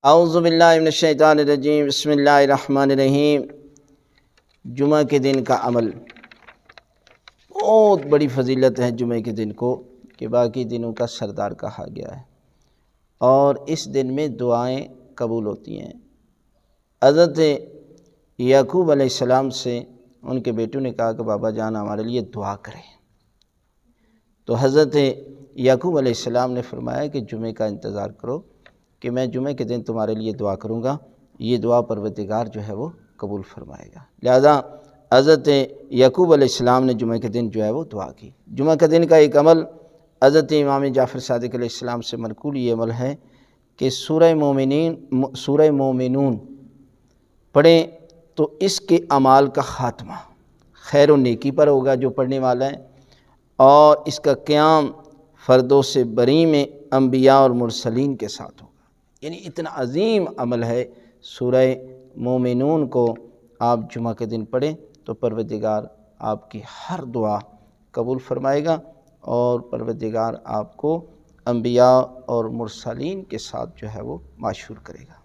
اعوذ باللہ من الشیطان الرجیم، بسم اللہ الرحمن الرحیم۔ جمعہ کے دن کا عمل، بہت بڑی فضیلت ہے جمعہ کے دن کو کہ باقی دنوں کا سردار کہا گیا ہے، اور اس دن میں دعائیں قبول ہوتی ہیں۔ حضرت یعقوب علیہ السلام سے ان کے بیٹوں نے کہا کہ بابا جان ہمارے لیے دعا کریں، تو حضرت یعقوب علیہ السلام نے فرمایا کہ جمعہ کا انتظار کرو کہ میں جمعہ کے دن تمہارے لیے دعا کروں گا، یہ دعا پروردگار جو ہے وہ قبول فرمائے گا۔ لہذا حضرت یعقوب علیہ السلام نے جمعہ کے دن جو ہے وہ دعا کی۔ جمعہ کے دن کا ایک عمل حضرت امام جعفر صادق علیہ السلام سے منقول یہ عمل ہے کہ سورہ مومنون پڑھیں تو اس کے اعمال کا خاتمہ خیر و نیکی پر ہوگا جو پڑھنے والا ہے، اور اس کا قیام فردوس بری میں انبیاء اور مرسلین کے ساتھ ہوگا۔ یعنی اتنا عظیم عمل ہے۔ سورہ مومنون کو آپ جمعہ کے دن پڑھیں تو پروردگار آپ کی ہر دعا قبول فرمائے گا، اور پروردگار آپ کو انبیاء اور مرسلین کے ساتھ جو ہے وہ معشور کرے گا۔